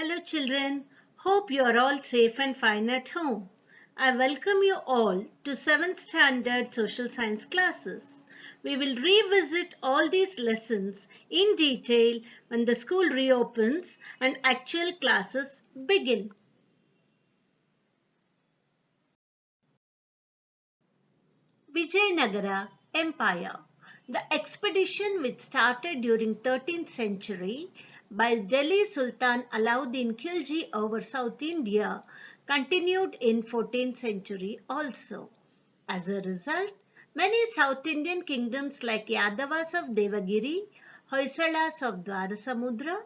Hello, children. Hope you are all safe and fine at home. I welcome you all to 7th Standard Social Science classes. We will revisit all these lessons in detail when the school reopens and actual classes begin. Vijayanagara Empire. The expedition, which started during 13th century by Delhi Sultan Alauddin Khilji over South India, continued in 14th century also. As a result, many South Indian kingdoms like Yadavas of Devagiri, Hoysalas of Dwarasamudra,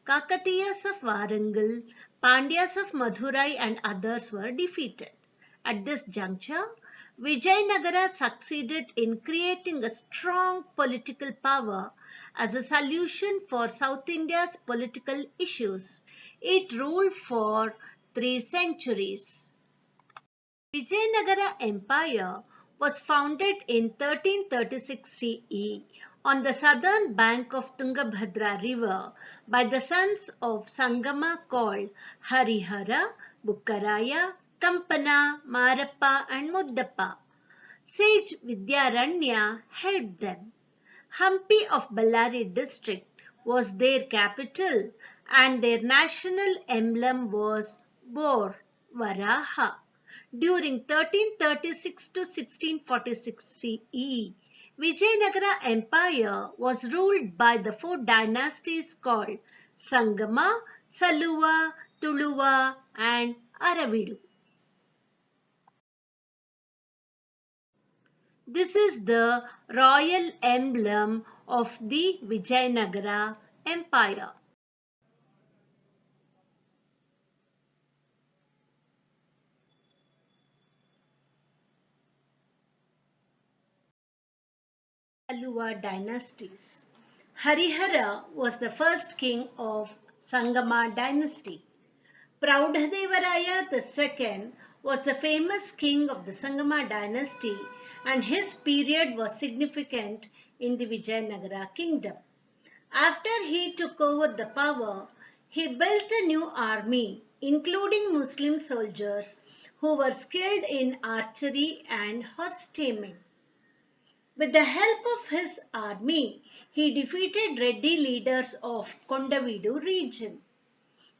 Kakatiyas of Warangal, Pandyas of Madurai and others were defeated. At this juncture, Vijayanagara succeeded in creating a strong political power as a solution for South India's political issues. It ruled for 3 centuries. Vijayanagara Empire was founded in 1336 CE on the southern bank of Tungabhadra river by the sons of Sangama called Harihara, Bukkaraya, Kampana, Marappa and Muddappa. Sage Vidyaranya helped them. Hampi of Ballari district was their capital and their national emblem was boar, Varaha. During 1336 to 1646 CE, Vijayanagara Empire was ruled by the four dynasties called Sangama, Saluva, Tuluva and Aravidu. This is the royal emblem of the Vijayanagara Empire. Saluva dynasties. Harihara was the first king of Sangama dynasty. Praudhadevaraya II was the famous king of the Sangama dynasty and his period was significant in the Vijayanagara kingdom. After he took over the power, he built a new army, including Muslim soldiers who were skilled in archery and horse taming. With the help of his army, he defeated Reddy leaders of Kondavidu region.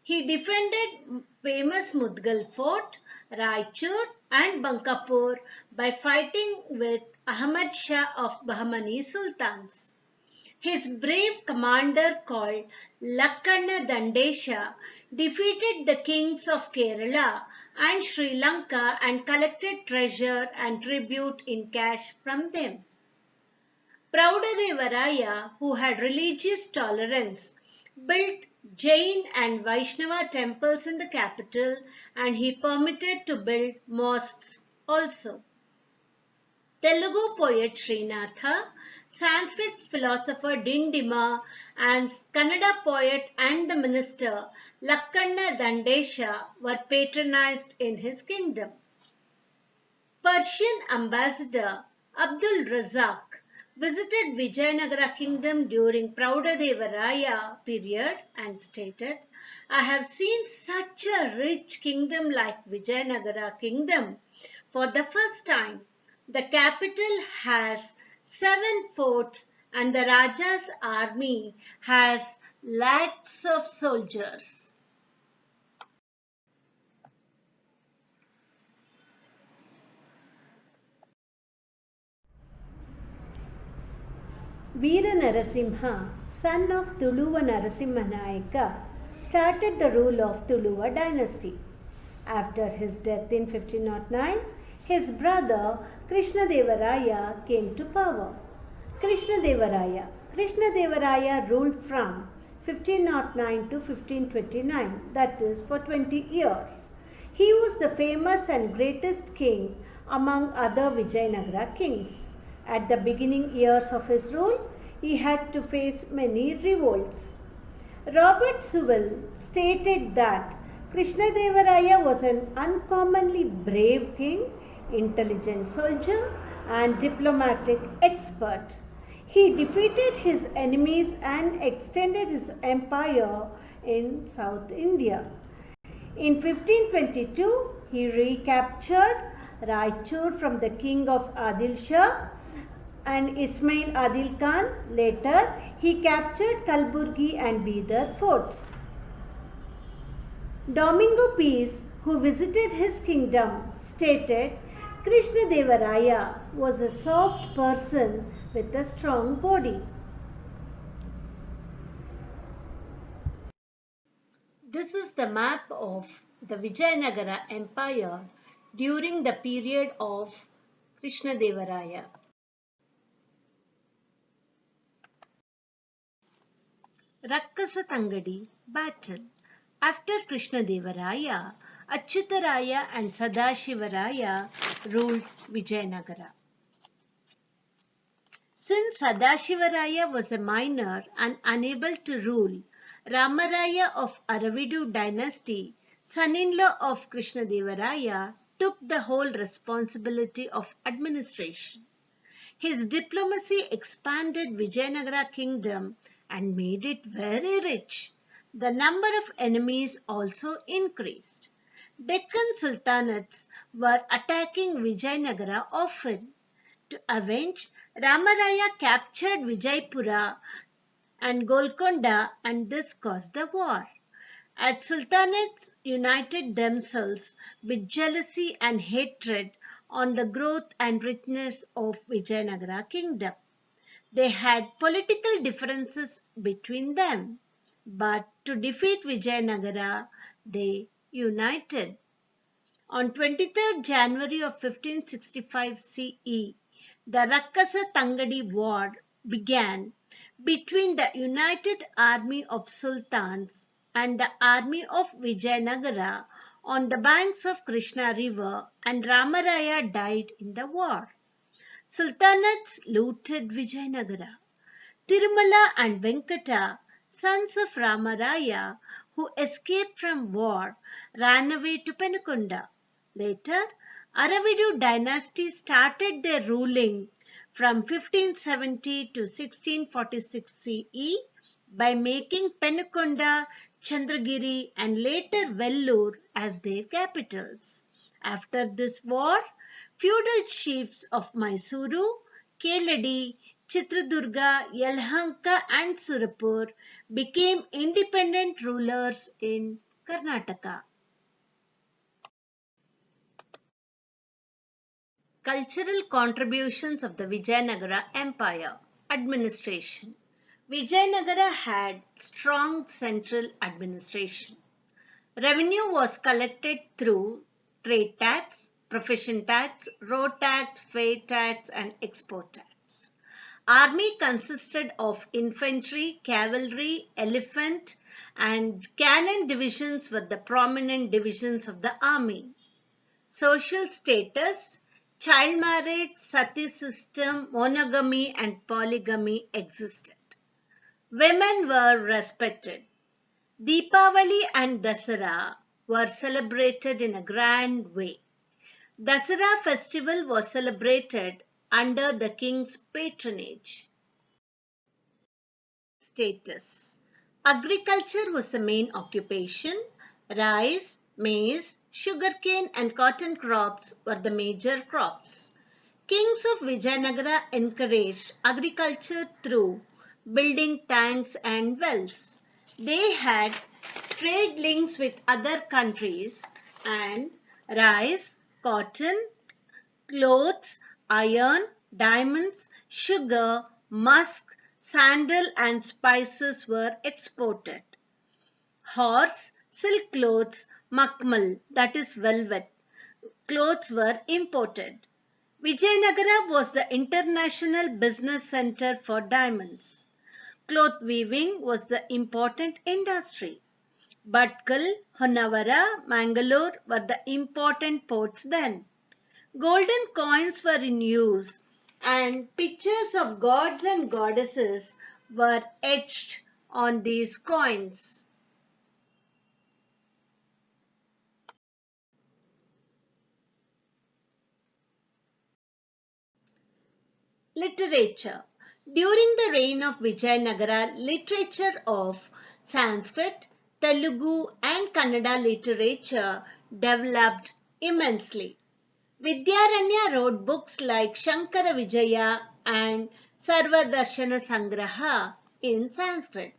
He defended famous Mudgal fort, Raichur and Bankapur by fighting with Ahmad Shah of Bahmani sultans. His brave commander called Lakkanna Dandesha defeated the kings of Kerala and Sri Lanka and collected treasure and tribute in cash from them. Praudhadevaraya, who had religious tolerance, built Jain and Vaishnava temples in the capital and he permitted to build mosques also. Telugu poet Srinatha, Sanskrit philosopher Dindima and Kannada poet and the minister Lakkanna Dandesha were patronized in his kingdom. Persian ambassador Abdul Razak visited Vijayanagara kingdom during Praudhadevaraya period and stated, I have seen such a rich kingdom like Vijayanagara kingdom for the first time. The capital has 7 forts and the Raja's army has lakhs of soldiers. Veera Narasimha, son of Tuluva Narasimha Nayaka, started the rule of Tuluva dynasty. After his death in 1509, his brother Krishnadevaraya came to power. Krishnadevaraya ruled from 1509 to 1529, that is for 20 years. He was the famous and greatest king among other Vijayanagara kings. At the beginning years of his rule, he had to face many revolts. Robert Sewell stated that Krishnadevaraya was an uncommonly brave king, intelligent soldier, and diplomatic expert. He defeated his enemies and extended his empire in South India. In 1522, he recaptured Raichur from the king of Adil Shah and Ismail Adil Khan. Later, he captured Kalburgi and Bidar forts. Domingo Peace, who visited his kingdom, stated Krishnadevaraya was a soft person with a strong body. This is the map of the Vijayanagara Empire during the period of Krishnadevaraya. Rakkasa Tangadi battle. After Krishnadevaraya, Achyutaraya and Sadashivaraya ruled Vijayanagara. Since Sadashivaraya was a minor and unable to rule, Ramaraya of Aravidu dynasty, son-in-law of Krishnadevaraya, took the whole responsibility of administration. His diplomacy expanded Vijayanagara kingdom and made it very rich. The number of enemies also increased. Deccan sultanates were attacking Vijayanagara often. To avenge, Ramaraya captured Vijaypura and Golconda, and this caused the war. As sultanates united themselves with jealousy and hatred on the growth and richness of Vijayanagara kingdom. They had political differences between them, but to defeat Vijayanagara, they united. On 23rd January of 1565 CE, the Rakkasa Tangadi War began between the united army of sultans and the army of Vijayanagara on the banks of Krishna river, and Ramaraya died in the war. Sultanates looted Vijayanagara. Tirumala and Venkata, sons of Ramaraya, who escaped from war, ran away to Penukunda. Later, Aravidu dynasty started their ruling from 1570 to 1646 CE by making Penukunda, Chandragiri and later Vellore as their capitals. After this war, feudal chiefs of Mysuru, Keladi, Chitradurga, Yelahanka and Surapur became independent rulers in Karnataka. Cultural contributions of the Vijayanagara Empire. Administration. Vijayanagara had strong central administration. Revenue was collected through trade tax, profession tax, road tax, fare tax and export tax. Army consisted of infantry, cavalry, elephant and cannon divisions were the prominent divisions of the army. Social status, child marriage, sati system, monogamy and polygamy existed. Women were respected. Deepavali and Dasara were celebrated in a grand way. Dasara festival was celebrated under the king's patronage. Status. Agriculture was the main occupation. Rice, maize, sugarcane and cotton crops were the major crops. Kings of Vijayanagara encouraged agriculture through building tanks and wells. They had trade links with other countries and rice, cotton, clothes, iron, diamonds, sugar, musk, sandal and spices were exported. Horse, silk clothes, makmal, that is velvet, clothes were imported. Vijayanagara was the international business center for diamonds. Cloth weaving was the important industry. Bhatkal, Honavara, Mangalore were the important ports then. Golden coins were in use and pictures of gods and goddesses were etched on these coins. Literature. During the reign of Vijayanagara, literature of Sanskrit, Telugu and Kannada literature developed immensely. Vidyaranya wrote books like Shankara Vijaya and Sarvadarshana Sangraha in Sanskrit.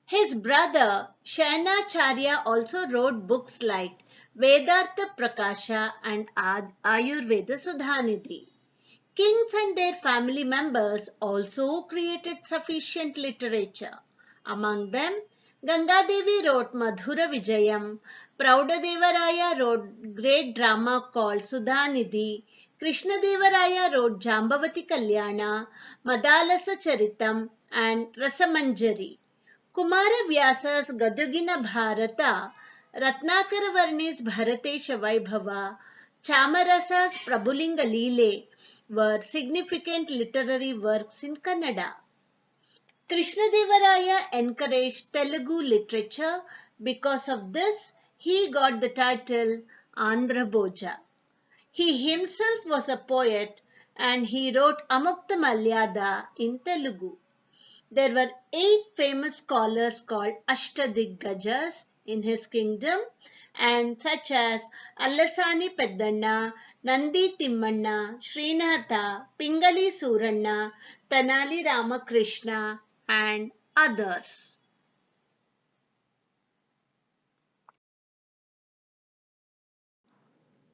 His brother Shayanacharya also wrote books like Vedartha Prakasha and Ayurveda Sudhanidhi. Kings and their family members also created sufficient literature. Among them, Gangadevi wrote Madhura Vijayam, Praudadevaraya wrote great drama called Sudhanidhi, Krishnadevaraya wrote Jambavati Kalyana, Madalasa Charitam, and Rasamanjari. Kumaravyas's Gadugina Bharata, Ratnakaravarni's Bharatesha Vaibhava, Chamarasa's Prabhulinga Leele were significant literary works in Kannada. Krishnadevaraya encouraged Telugu literature. Because of this, he got the title Andhra Bhoja. He himself was a poet and he wrote Amukta Malyada in Telugu. There were 8 famous scholars called Ashtadiggajas in his kingdom, and such as Allasani Peddanna, Nandi Timmanna, Srinatha, Pingali Suranna, Tanali Ramakrishna, and others.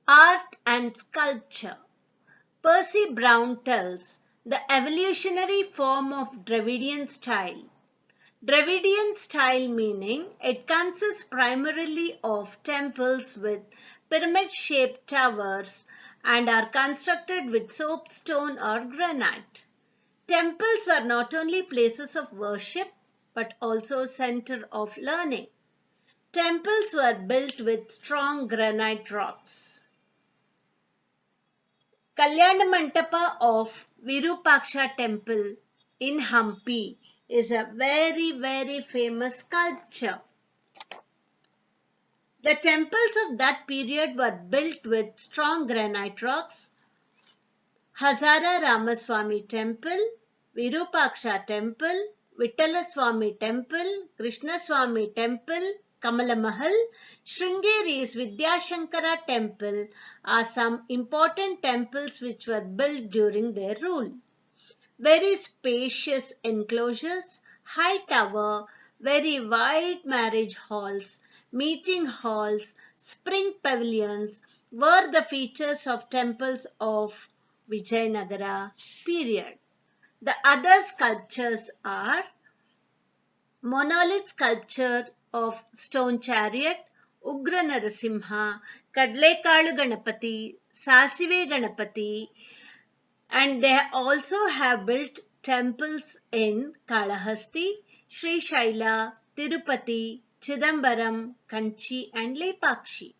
Art and sculpture. Percy Brown tells the evolutionary form of Dravidian style. Dravidian style meaning it consists primarily of temples with pyramid-shaped towers and are constructed with soapstone or granite. Temples were not only places of worship but also center of learning. Temples were built with strong granite rocks. Kalyana Mandapa of Virupaksha temple in Hampi is a very famous sculpture. The temples of that period were built with strong granite rocks. Hazara Ramaswamy Temple, Virupaksha Temple, Vittalaswamy Temple, Krishnaswamy Temple, Kamala Mahal, Sringeri's Vidyashankara Temple are some important temples which were built during their rule. Very spacious enclosures, high tower, very wide marriage halls, meeting halls, spring pavilions were the features of temples of Vijayanagara period. The other sculptures are monolith sculpture of stone chariot, Ugra Narasimha, Kadlekalu Ganapati, Sasive Ganapati, and they also have built temples in Kalahasti, Sri Shaila, Tirupati, Chidambaram, Kanchi and Lepakshi.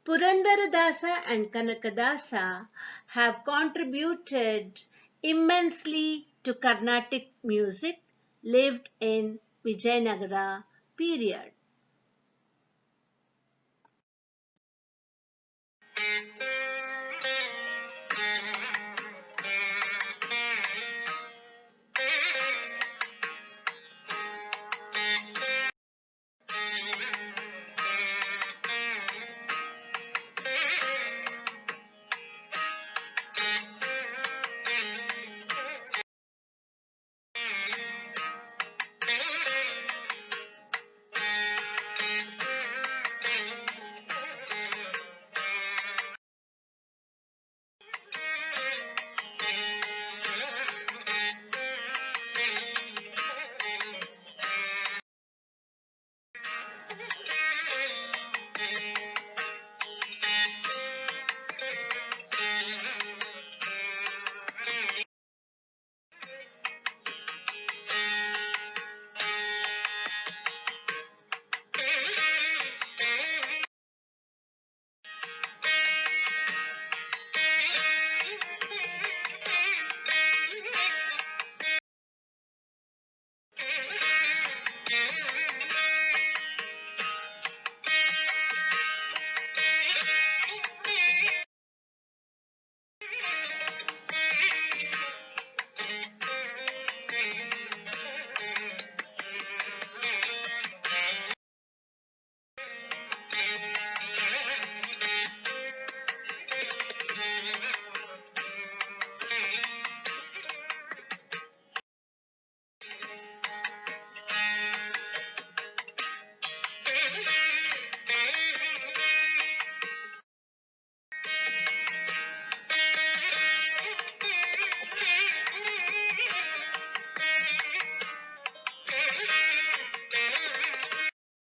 Purandaradasa and Kanakadasa have contributed immensely to Carnatic music lived in Vijayanagara period.